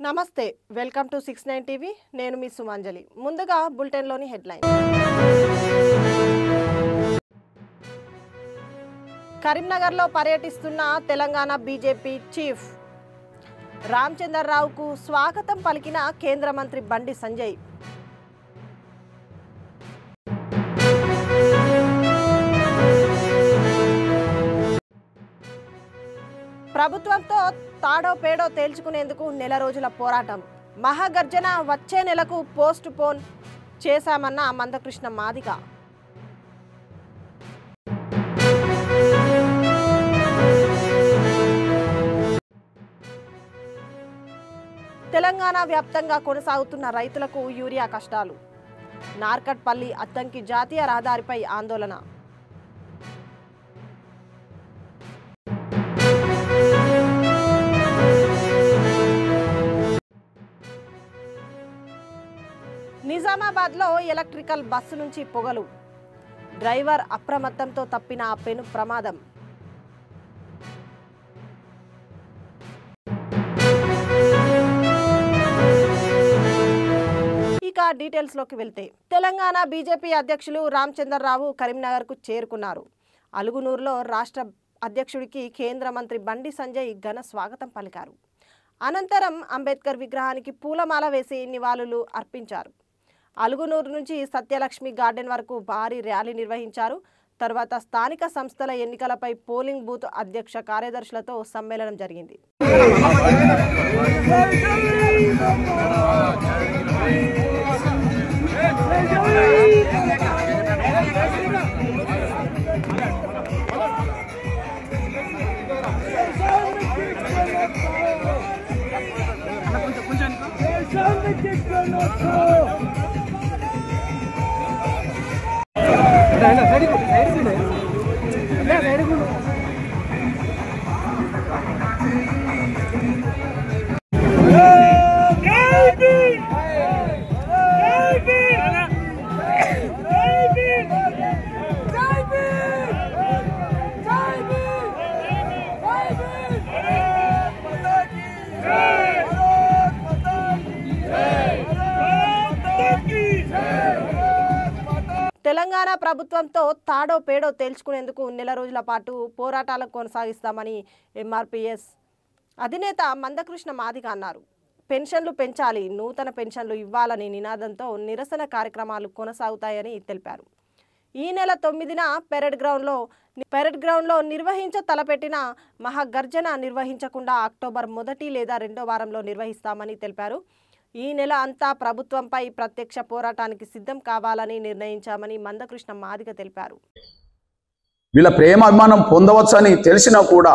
నమస్తే welcome to 69 TV నేను మీ సుమాంజలి ముందుగా బులెటిన్ లోని హెడ్లైన్ కరీంనగర్ లో పర్యటిస్తున్న తెలంగాణ బీజేపీ చీఫ్ రామచంద్రరావుకు స్వాగతం పలికిన కేంద్ర మంత్రి బండి సంజయ్ ప్రభుత్వంతో తాడో పేడో తేల్చుకునేందుకు నెల రోజుల పోరాటం మహాగర్జన వచ్చే నెలకు పోస్ట్ పోన్ చేశామన్న మందకృష్ణ మాదిగ తెలంగాణ వ్యాప్తంగా కొనసాగుతున్న రైతులకు యూరియా కష్టాలు నార్కట్పల్లి అద్దంకి జాతీయ రహదారిపై ఆందోళన నిజామాబాద్లో ఎలక్ట్రికల్ బస్సు నుంచి పొగలు డ్రైవర్ అప్రమత్తంతో తప్పిన పెను ప్రమాదం ఇక డీటెయిల్స్ లోకి వెళ్తే తెలంగాణ బీజేపీ అధ్యక్షులు రామచంద్రరావు కరీంనగర్కు చేరుకున్నారు అలుగునూరులో రాష్ట్ర అధ్యక్షుడికి కేంద్ర మంత్రి బండి సంజయ్ ఘన స్వాగతం పలికారు అనంతరం అంబేద్కర్ విగ్రహానికి పూలమాల వేసి నివాళులు అర్పించారు అలుగునూరు నుంచి సత్యలక్ష్మి గార్డెన్ వరకు భారీ ర్యాలీ నిర్వహించారు తర్వాత స్థానిక సంస్థల ఎన్నికలపై పోలింగ్ బూత్ అధ్యక్ష కార్యదర్శులతో సమ్మేళనం జరిగింది తెలంగాణ ప్రభుత్వంతో తాడో పేడో తేల్చుకునేందుకు నెల రోజుల పాటు పోరాటాలను కొనసాగిస్తామని ఎంఆర్పీఎస్ అధినేత మందకృష్ణ మాదిగ అన్నారు పెన్షన్లు పెంచాలి నూతన పెన్షన్లు ఇవ్వాలని నినాదంతో నిరసన కార్యక్రమాలు కొనసాగుతాయని తెలిపారు ఈ నెల 9న పెరెడ్ గ్రౌండ్లో నిర్వహించ తలపెట్టిన మహాగర్జన నిర్వహించకుండా అక్టోబర్ 1 లేదా 2వ వారంలో నిర్వహిస్తామని తెలిపారు ఈ నెల అంతా ప్రభుత్వంపై ప్రత్యక్ష పోరాటానికి సిద్ధం కావాలని నిర్ణయించామని మందకృష్ణ మాదిగ తెలిపారు వీళ్ళ ప్రేమ అభిమానం పొందవచ్చని తెలిసినా కూడా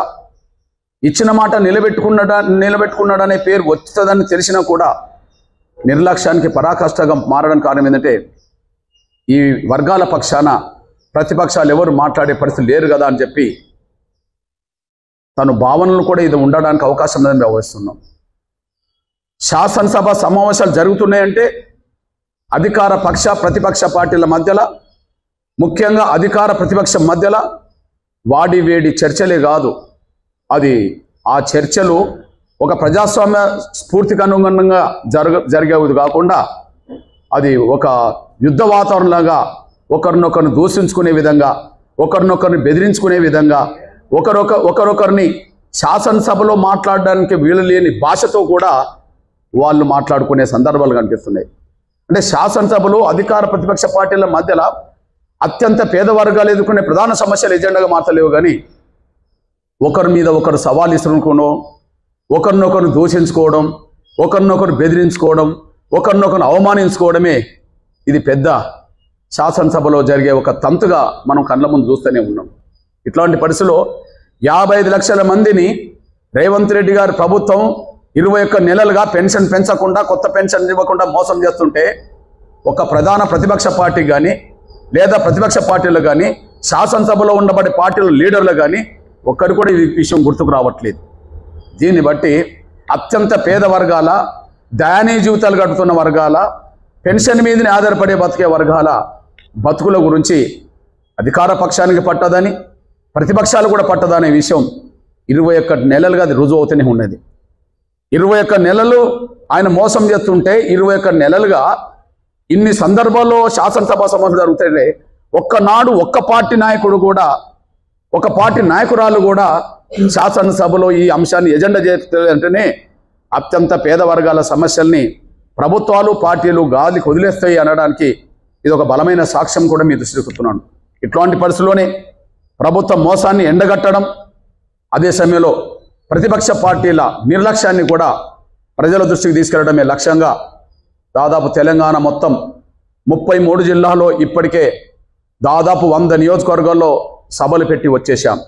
ఇచ్చిన మాట నిలబెట్టుకున్నాడనే పేరు వస్తుందని తెలిసినా కూడా నిర్లక్ష్యానికి పరాకాష్ఠగా మారడానికి కారణం ఏంటంటే ఈ వర్గాల పక్షాన ప్రతిపక్షాలు ఎవరు మాట్లాడే పరిస్థితి లేరు కదా అని చెప్పి తను భావనలు కూడా ఇది ఉండడానికి అవకాశం లేదని భావిస్తున్నాం శాసనసభ సమావేశాలు జరుగుతున్నాయంటే అధికార పక్ష ప్రతిపక్ష పార్టీల మధ్యలో ముఖ్యంగా అధికార ప్రతిపక్షం మధ్యలో వాడి వేడి చర్చలే కాదు అది ఆ చర్చలు ఒక ప్రజాస్వామ్య స్ఫూర్తికి అనుగుణంగా జరిగేది కాకుండా అది ఒక యుద్ధ వాతావరణంలాగా ఒకరినొకరిని దూషించుకునే విధంగా ఒకరినొకరిని బెదిరించుకునే విధంగా ఒకరొకరిని శాసనసభలో మాట్లాడడానికి వీలు లేని భాషతో కూడా వాళ్ళు మాట్లాడుకునే సందర్భాలు కనిపిస్తున్నాయి అంటే శాసనసభలో అధికార ప్రతిపక్ష పార్టీల మధ్యలో అత్యంత పేద వర్గాలు ఎదుర్కొనే ప్రధాన సమస్యలు ఎజెండాగా మార్చలేవు కానీ ఒకరి మీద ఒకరు సవాల్ ఇస్తుకోవడం ఒకరినొకరు దూషించుకోవడం ఒకరినొకరు బెదిరించుకోవడం ఒకరినొకరు అవమానించుకోవడమే ఇది పెద్ద శాసనసభలో జరిగే ఒక తంతుగా మనం కళ్ళ ముందు చూస్తూనే ఉన్నాం ఇట్లాంటి పరిస్థితిలో 55 లక్షల మందిని రేవంత్ రెడ్డి గారి ప్రభుత్వం 21 నెలలుగా పెన్షన్ పెంచకుండా కొత్త పెన్షన్ ఇవ్వకుండా మోసం చేస్తుంటే ఒక ప్రధాన ప్రతిపక్ష పార్టీ కానీ లేదా ప్రతిపక్ష పార్టీలు కానీ శాసనసభలో ఉండబడే పార్టీల లీడర్లు కానీ ఒక్కరు కూడా ఈ విషయం గుర్తుకు రావట్లేదు దీన్ని బట్టి అత్యంత పేద వర్గాల దయనీయ జీవితాలు గడుపుతున్న వర్గాల పెన్షన్ మీదనే ఆధారపడే బతికే వర్గాల బతుకుల గురించి అధికార పక్షానికి పట్టదని ప్రతిపక్షాలు కూడా పట్టదనే విషయం 21 నెలలుగా అది రుజువు అవుతూనే ఉన్నది 21 నెలలు ఆయన మోసం చేస్తుంటే 21 నెలలుగా ఇన్ని సందర్భాల్లో శాసనసభ సమావేశాలు జరుగుతాయి. ఒక్కనాడు ఒక్క పార్టీ నాయకుడు కూడా, ఒక పార్టీ నాయకురాలు కూడా శాసనసభలో ఈ అంశాన్ని ఎజెండా చేస్తుంటేనే అత్యంత పేద వర్గాల సమస్యల్ని ప్రభుత్వాలు పార్టీలు గాలికి వదిలేస్తాయి అనడానికి ఇది ఒక బలమైన సాక్ష్యం కూడా మీ దృష్టికి వస్తున్నాను. ఇట్లాంటి పరిస్థితుల్లోనే ప్రభుత్వ మోసాన్ని ఎండగట్టడం, అదే సమయంలో ప్రతిపక్ష పార్టీల నిర్లక్ష్యాన్ని కూడా ప్రజల దృష్టికి తీసుకెళ్లడమే లక్ష్యంగా దాదాపు తెలంగాణ మొత్తం 33 జిల్లాల్లో ఇప్పటికే దాదాపు 100 నియోజకవర్గాల్లో సభలు పెట్టి వచ్చేసాం.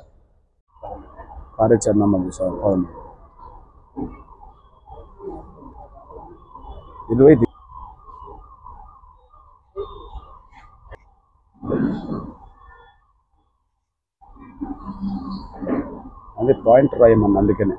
కార్యాచరణ 20 అదే పాయింట్ రాయమన్న, అందుకనే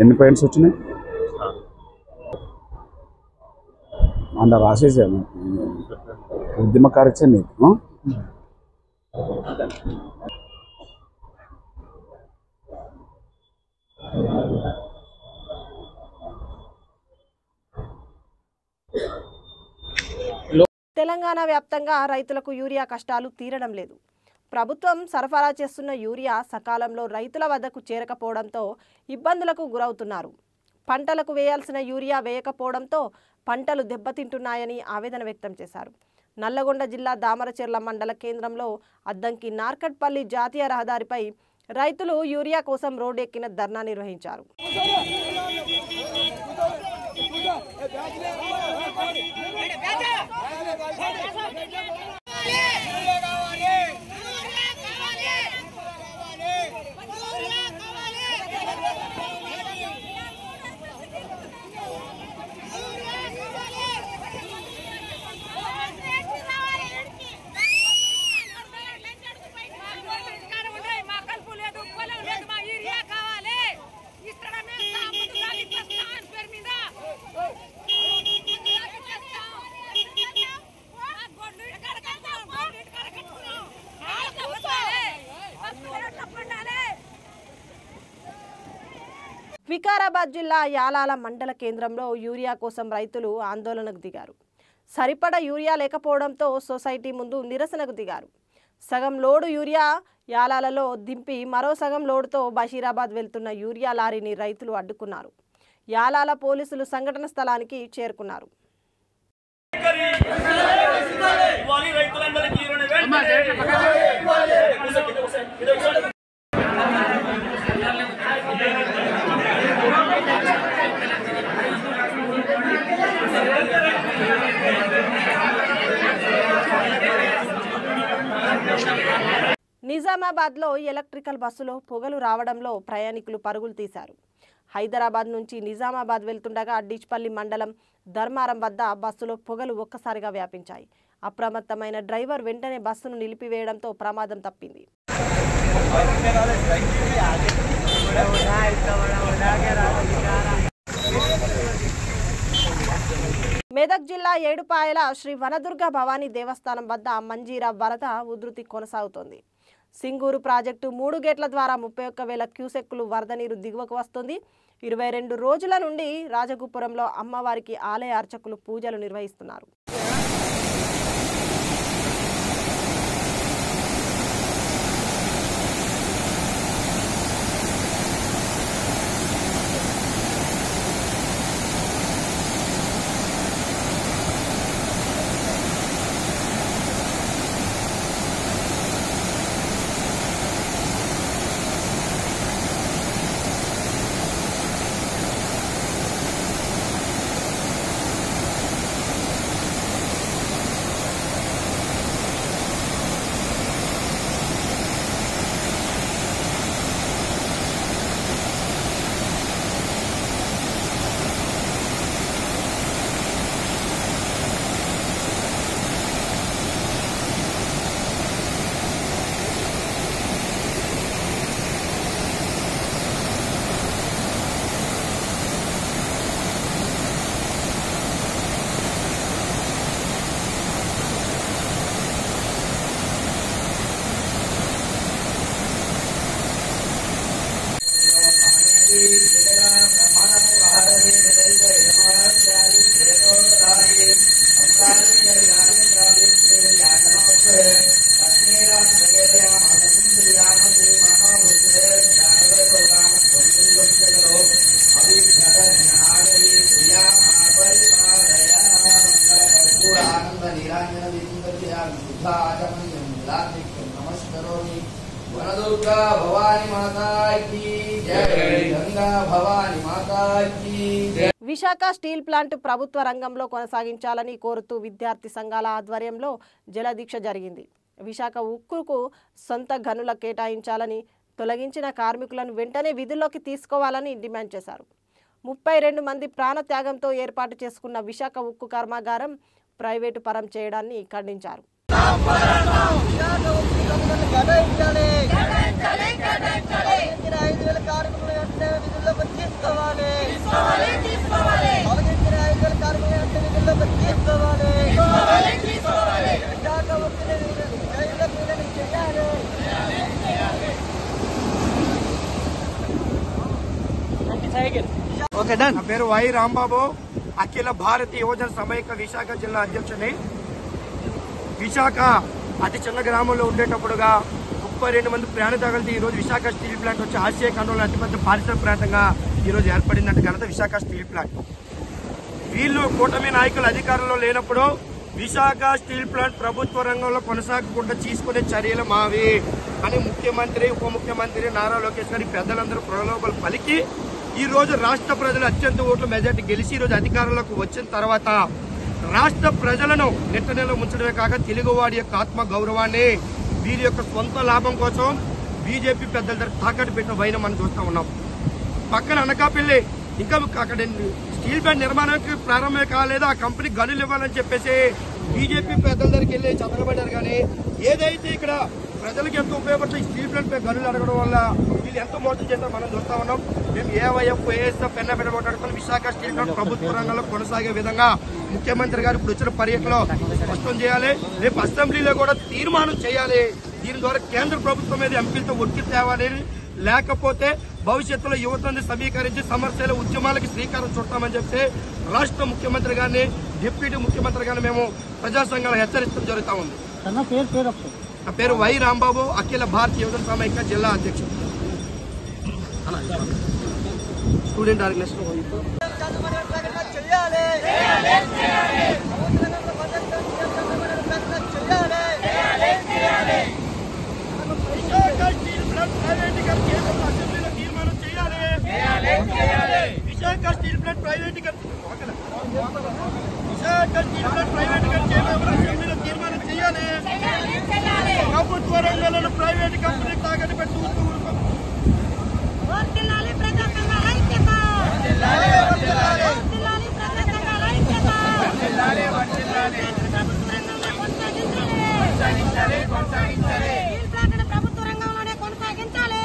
ఎన్ని పాయింట్స్ వచ్చినాయి అందులో రాసేసాను. ఉద్యమ కార్యచరణ తెలంగాణ వ్యాప్తంగా రైతులకు యూరియా కష్టాలు తీరడం లేదు. ప్రభుత్వం సరఫరా చేస్తున్న యూరియా సకాలంలో రైతుల వద్దకు చేరకపోవడంతో ఇబ్బందులకు గురవుతున్నారు. పంటలకు వేయాల్సిన యూరియా వేయకపోవడంతో పంటలు దెబ్బతింటున్నాయని ఆవేదన వ్యక్తం చేశారు. నల్లగొండ జిల్లా దామరచెర్ల మండల కేంద్రంలో అద్దంకి నార్కట్పల్లి జాతీయ రహదారిపై రైతులు యూరియా కోసం రోడ్డెక్కిన ధర్నా నిర్వహించారు. వికారాబాద్ జిల్లా యాలాల మండల కేంద్రంలో యూరియా కోసం రైతులు ఆందోళనకు దిగారు. సరిపడా యూరియా లేకపోవడంతో సొసైటీ ముందు నిరసనకు దిగారు. సగం లోడు యూరియా యాలాలలో దింపి మరో సగం లోడుతో బషీరాబాద్ వెళ్తున్న యూరియా లారీని రైతులు అడ్డుకున్నారు. యాలాల పోలీసులు సంఘటన స్థలానికి చేరుకున్నారు. నిజామాబాద్లో ఎలక్ట్రికల్ బస్సులో పొగలు రావడంలో ప్రయాణికులు పరుగులు తీశారు. హైదరాబాద్ నుంచి నిజామాబాద్ వెళ్తుండగా డిచ్పల్లి మండలం ధర్మారం వద్ద బస్సులో పొగలు ఒక్కసారిగా వ్యాపించాయి. అప్రమత్తమైన డ్రైవర్ వెంటనే బస్సును నిలిపివేయడంతో ప్రమాదం తప్పింది. మెదక్ జిల్లా ఏడుపాయల శ్రీ వనదుర్గ భవానీ దేవస్థానం వద్ద మంజీరా వరద ఉధృతి కొనసాగుతోంది. సింగూరు ప్రాజెక్టు 3 గేట్ల ద్వారా 31,000 క్యూసెక్కులు వరద నీరు దిగువకు వస్తుంది. 22 రోజుల నుండి రాజగుపురంలో అమ్మవారికి ఆలయ అర్చకులు పూజలు నిర్వహిస్తున్నారు. नमस्करोमि वनदुर्गा भवानी माता की जय गंगा भवानी माता की जय। విశాఖ స్టీల్ ప్లాంట్ ప్రభుత్వ రంగంలో కొనసాగించాలని కోరుతూ విద్యార్థి సంఘాల ఆధ్వర్యంలో జలదీక్ష జరిగింది. విశాఖ ఉక్కుకు సొంత గనుల కేటాయించాలని, తొలగించిన కార్మికులను వెంటనే విధుల్లోకి తీసుకోవాలని డిమాండ్ చేశారు. 32 మంది ప్రాణత్యాగంతో ఏర్పాటు చేసుకున్న విశాఖ ఉక్కు కర్మాగారం ప్రైవేటు పరం చేయడాన్ని ఖండించారు. నా పేరు వై రాంబాబు, అఖిల భారతీయ యువజన సమైక్య విశాఖ జిల్లా అధ్యక్షుని. విశాఖ అతి చిన్న గ్రామంలో ఉండేటప్పుడుగా 32 మంది ప్రాణత్యాగాలతో ఈ రోజు విశాఖ స్టీల్ ప్లాంట్ వచ్చి ఆసియా ఖండంలో అతిపెద్ద పారిశ్రామిక ప్రాంతంగా ఈ రోజు ఏర్పడిందంటే ఘనత విశాఖ స్టీల్ ప్లాంట్. వీళ్ళు కూటమి నాయకులు అధికారంలో లేనప్పుడు విశాఖ స్టీల్ ప్లాంట్ ప్రభుత్వ రంగంలో కొనసాగకుండా తీసుకునే చర్యలు మావి అని ముఖ్యమంత్రి, ఉప ముఖ్యమంత్రి నారా లోకేష్ గారి పెద్దలందరూ ప్రలోభాలు పలికి ఈ రోజు రాష్ట్ర ప్రజలు అత్యంత ఓట్ల మెజార్టీ గెలిచి ఈ రోజు అధికారంలోకి వచ్చిన తర్వాత రాష్ట్ర ప్రజలను నెట్టనెలో ముంచడమే కాక తెలుగువాడి యొక్క ఆత్మ గౌరవాన్ని వీరి యొక్క సొంత లాభం కోసం బీజేపీ పెద్దల దగ్గర తాకట్టు పెట్టిన వైన మనం చూస్తూ ఉన్నాం. పక్కన అనకాపల్లి ఇంకా అక్కడ స్టీల్ ప్లాంట్ నిర్మాణానికి ప్రారంభమే కాలేదు, ఆ కంపెనీ గనులు ఇవ్వాలని చెప్పేసి బీజేపీ పెద్దల దగ్గరికి వెళ్ళి చదవబడ్డారు. కానీ ఏదైతే ఇక్కడ ప్రజలకు ఎంతో ఉపయోగపడుతుంది స్టీల్ ప్లాంట్ గనులు అడగడం వల్ల వీళ్ళు ఎంతో మోసం చేస్తారో మనం చూస్తా ఉన్నాం. మేము ఏవైఎఫ్ ఏఎస్ఎఫ్ ఎన్నబెట్ట మాట్లాడుకుని విశాఖ స్టీల్ ప్లాంట్ ప్రభుత్వ రంగంలో కొనసాగే విధంగా ముఖ్యమంత్రి గారు ఇప్పుడు వచ్చిన పర్యటనలో స్పష్టం చేయాలి. రేపు అసెంబ్లీలో కూడా తీర్మానం చేయాలి. దీని ద్వారా కేంద్ర ప్రభుత్వం మీద ఎంపీలతో ఒత్తిడి తేవాలి. లేకపోతే భవిష్యత్తులో యువతని సమీకరించి సమస్యల ఉద్యమాలకి శ్రీకారం చుట్టామని చెప్తే రాష్ట్ర ముఖ్యమంత్రి గారిని, డిప్యూటీ ముఖ్యమంత్రి గారిని మేము ప్రజా సంఘాలు హెచ్చరించడం జరుగుతూ ఉంది. నా పేరు వై రాంబాబు, అఖిల భారతీయ యువజన సమైక్య జిల్లా అధ్యక్షుడు, student organization. Visakha steel plant ప్రైవేటీకరణ తీర్మానం చేయాలి. ప్రభుత్వ రంగంలో ప్రైవేట్ కంపెనీ తాగని పెట్టి ప్రభుత్వ రంగంలోనే కొనసాగించాలి.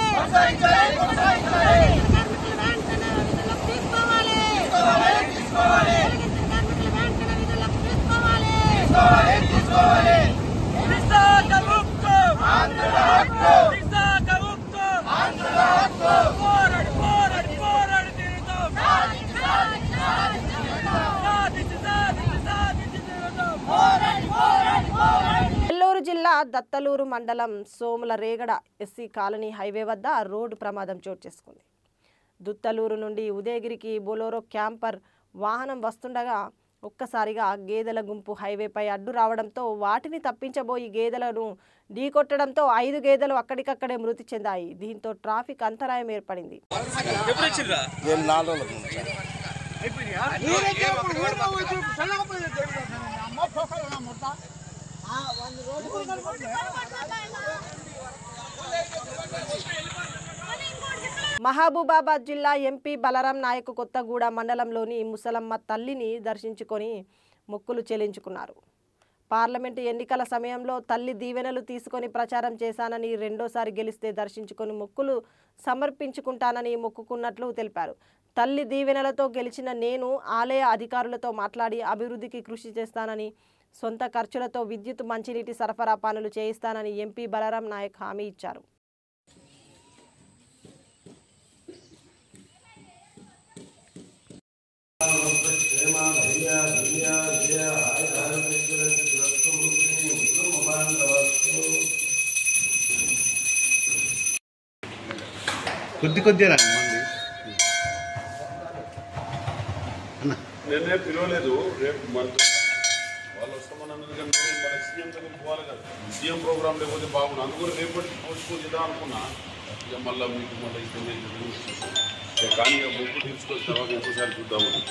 నెల్లూరు జిల్లా దత్తలూరు మండలం సోముల రేగడ ఎస్సీ కాలనీ హైవే వద్ద రోడ్డు ప్రమాదం చోటు చేసుకుంది. దుత్తలూరు నుండి ఉదయగిరికి బొలోరో క్యాంపర్ వాహనం వస్తుండగా ఒక్కసారిగా గేదెల గుంపు హైవేపై అడ్డు రావడంతో వాటిని తప్పించబోయి గేదెలను ఢీకొట్టడంతో 5 గేదెలు అక్కడికక్కడే మృతి చెందాయి. దీంతో ట్రాఫిక్ అంతరాయం ఏర్పడింది. మహబూబాబాద్ జిల్లా ఎంపీ బలరాం నాయక్ కొత్తగూడ మండలంలోని ముసలమ్మ తల్లిని దర్శించుకొని మొక్కులు చెల్లించుకున్నారు. పార్లమెంటు ఎన్నికల సమయంలో తల్లి దీవెనలు తీసుకొని ప్రచారం చేశానని, రెండోసారి గెలిస్తే దర్శించుకొని మొక్కులు సమర్పించుకుంటానని మొక్కుకున్నట్లు తెలిపారు. తల్లి దీవెనలతో గెలిచిన నేను ఆలయ అధికారులతో మాట్లాడి అభివృద్ధికి కృషి చేస్తానని, సొంత ఖర్చులతో విద్యుత్, మంచినీటి సరఫరా పనులు చేయిస్తానని ఎంపీ బలరాం నాయక్ హామీ ఇచ్చారు. కొద్దిగా నేనే పిలవలేదు. రేపు వాళ్ళు వస్తామన్నారు కానీ మన సీఎం దగ్గరికి పోవాలి. సీఎం ప్రోగ్రామ్ లేకపోతే బాగుండు అందుకని రేపటి పోస్ట్పోన్ చేద్దాం అనుకున్నా ఇక మళ్ళీ మీకు మళ్ళీ ఇబ్బంది అవుతుంది కానీ ఇక మొక్కు తీర్చుకొని తర్వాత ఇంకోసారి చూద్దామని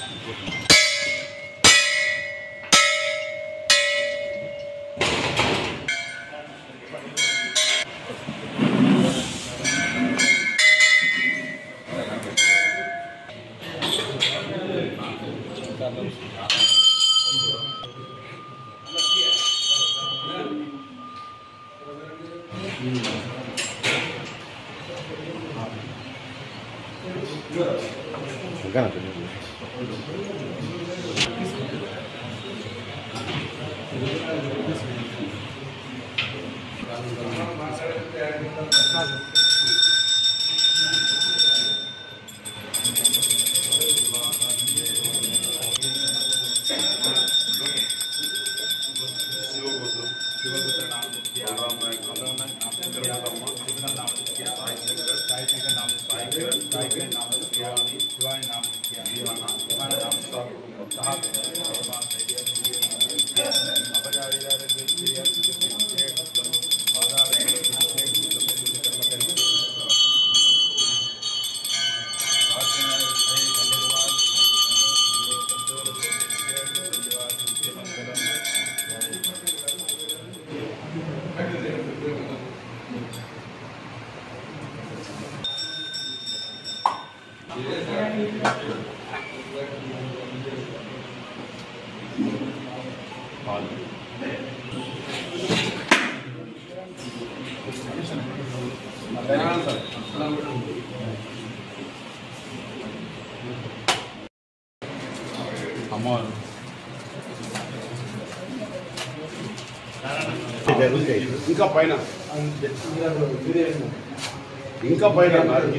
ఇంకా పైన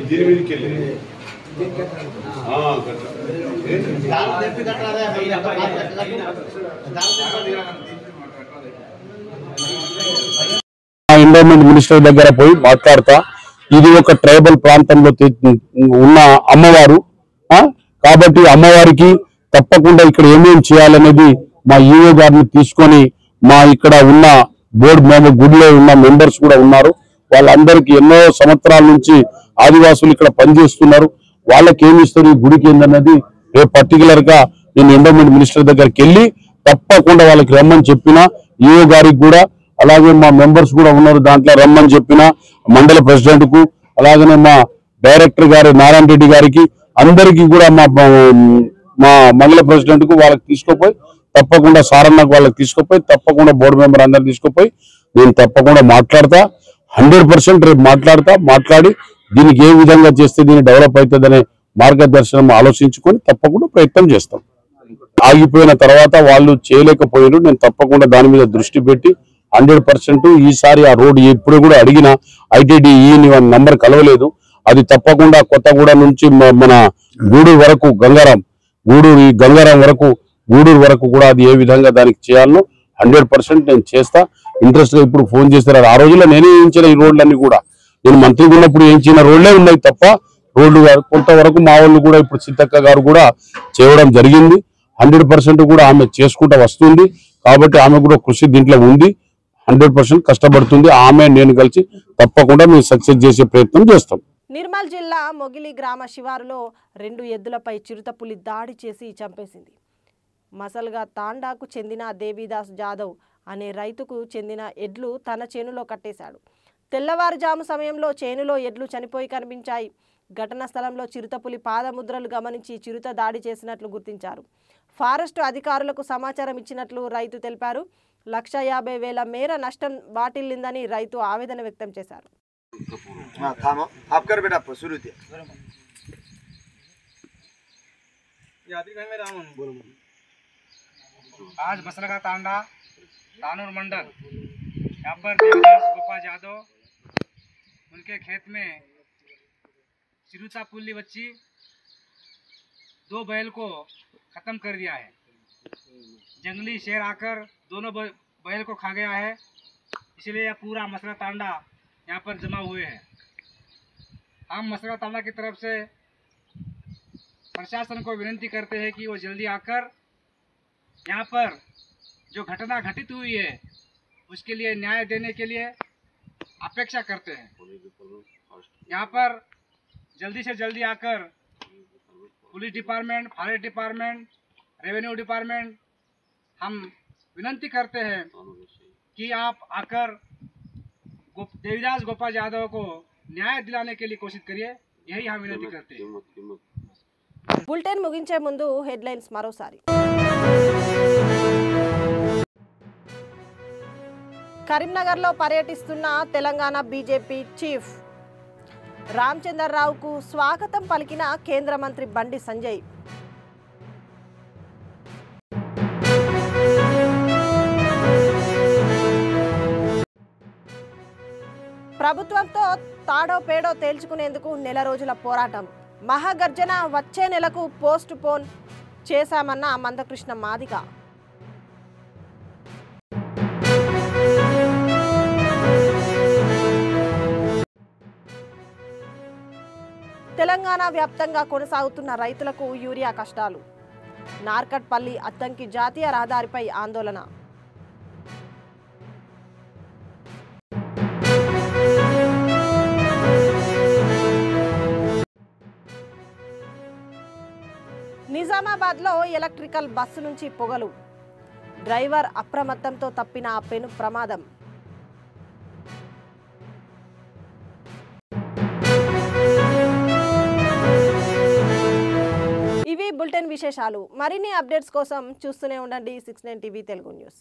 దీని మీదకి వెళ్ళి ఎండోమెంట్ మినిస్టర్ దగ్గర పోయి మాట్లాడతా ఇది ఒక ట్రైబల్ ప్రాంతంలో ఉన్న అమ్మవారు కాబట్టి అమ్మవారికి తప్పకుండా ఇక్కడ ఏమేమి చేయాలనేది మా ఈఓ గారిని తీసుకొని మా ఇక్కడ ఉన్న బోర్డు గుడిలో ఉన్న మెంబర్స్ కూడా ఉన్నారు వాళ్ళందరికీ ఎన్నో సంవత్సరాల నుంచి ఆదివాసులు ఇక్కడ పనిచేస్తున్నారు వాళ్ళకి ఏమి ఇస్తారు ఈ గుడికి ఏందన్నది రేపు పర్టికులర్ గా నేను ఎండోమెంట్ మినిస్టర్ దగ్గరికి వెళ్ళి తప్పకుండా వాళ్ళకి రమ్మని చెప్పిన ఈఓ గారికి కూడా అలాగే మా మెంబర్స్ కూడా ఉన్నారు దాంట్లో రమ్మని చెప్పిన మండల ప్రెసిడెంట్ కు అలాగనే మా డైరెక్టర్ గారు నారాయణ రెడ్డి గారికి అందరికీ కూడా మా మండల ప్రెసిడెంట్ కు వాళ్ళకి తీసుకుపోయి తప్పకుండా సారన్నకు వాళ్ళకి తీసుకుపోయి తప్పకుండా బోర్డు మెంబర్ అందరు తీసుకుపోయి నేను తప్పకుండా మాట్లాడతా 100% రేపు మాట్లాడి దీనికి ఏ విధంగా చేస్తే దీన్ని డెవలప్ అవుతుందనే మార్గదర్శనం ఆలోచించుకొని తప్పకుండా ప్రయత్నం చేస్తాం ఆగిపోయిన తర్వాత వాళ్ళు చేయలేకపోయారు నేను తప్పకుండా దాని మీద దృష్టి పెట్టి 100% ఈసారి ఆ రోడ్ ఎప్పుడు కూడా అడిగిన ఐటీడీఈ నంబర్ కలవలేదు అది తప్పకుండా కొత్తగూడ నుంచి మన గూడూరు వరకు గంగారాం వరకు కూడా అది ఏ విధంగా దానికి చేయాలనో 100% నేను చేస్తా ఇంట్రెస్ట్ గా ఇప్పుడు ఫోన్ చేస్తారు ఆ రోజుల్లో నేనే వేయించిన ఈ రోడ్లన్నీ కూడా నేను మంత్రిగా ఉన్నప్పుడు వేయించిన రోడ్లే ఉన్నాయి తప్ప రోడ్లు కొంతవరకు మా వాళ్ళు కూడా ఇప్పుడు సీతక్క గారు కూడా చేయడం జరిగింది 100% కూడా ఆమె చేసుకుంటూ వస్తుంది కాబట్టి ఆమె కూడా కృషి దీంట్లో ఉంది 100% కష్టపడుతుంది ఆమె నేను కలిసి తప్పకుండా మేము సక్సెస్ చేసే ప్రయత్నం చేస్తాం నిర్మల్ జిల్లా మొగిలి గ్రామ శివారులో 2 ఎద్దులపై చిరుతపులి దాడి చేసి చంపేసింది మసల్గా తాండాకు చెందిన దేవిదాస్ జాదవ్ అనే రైతుకు చెందిన ఎడ్లు తన చేనులో కట్టేశాడు తెల్లవారుజాము సమయంలో చేనులో ఎడ్లు చనిపోయి కనిపించాయి ఘటనా స్థలంలో చిరుతపులి పాదముద్రలు గమనించి చిరుత దాడి చేసినట్లు గుర్తించారు ఫారెస్ట్ అధికారులకు సమాచారం ఇచ్చినట్లు రైతు తెలిపారు 1,50,000 మేర నష్టం వాటిల్లిందని రైతు ఆవేదన వ్యక్తం చేశారు आज मसलगा तांडा तानूर मंडल यहाँ पर देवदास गोपाल यादव उनके खेत में चिरुता पुल्ली बच्ची 2 बैल को ख़त्म कर दिया है जंगली शेर आकर दोनों बैल को खा गया है इसलिए यह पूरा मसला तांडा यहाँ पर जमा हुए हैं हम मसला तांडा की तरफ से प्रशासन को विनती करते हैं कि वो जल्दी आकर यहाँ पर जो घटना घटित हुई है उसके लिए न्याय देने के लिए अपेक्षा करते हैं। यहाँ पर जल्दी से जल्दी आकर police department, fire department, revenue department हम विनती करते हैं कि आप आकर देवीदास गोपाल यादव को न्याय दिलाने के लिए कोशिश करिए, यही हम विनती करते हैं। బులెటిన్ ముగించే ముందు హెడ్లైన్స్ మరోసారి. కరీంనగర్లో పర్యటిస్తున్న తెలంగాణ బీజేపీ చీఫ్ రామచంద్రరావుకు స్వాగతం పలికిన కేంద్ర మంత్రి బండి సంజయ్. ప్రభుత్వంతో తాడో పేడో తేల్చుకునేందుకు నెల రోజుల పోరాటం. మహాగర్జన వచ్చే నెలకు పోస్ట్ పోన్ చేశామన్న మందకృష్ణ మాదిగ. తెలంగాణ వ్యాప్తంగా కొనసాగుతున్న రైతులకు యూరియా కష్టాలు. నార్కట్పల్లి అద్దంకి జాతీయ రహదారిపై ఆందోళన. నిజామాబాద్లో ఎలక్ట్రికల్ బస్సు నుంచి పొగలు. డ్రైవర్ అప్రమత్తంతో తప్పిన పెను ప్రమాదం. ఇవి బులెటిన్ విశేషాలు. మరిన్ని అప్డేట్స్ కోసం చూస్తూనే ఉండండి 69 టీవీ తెలుగు న్యూస్.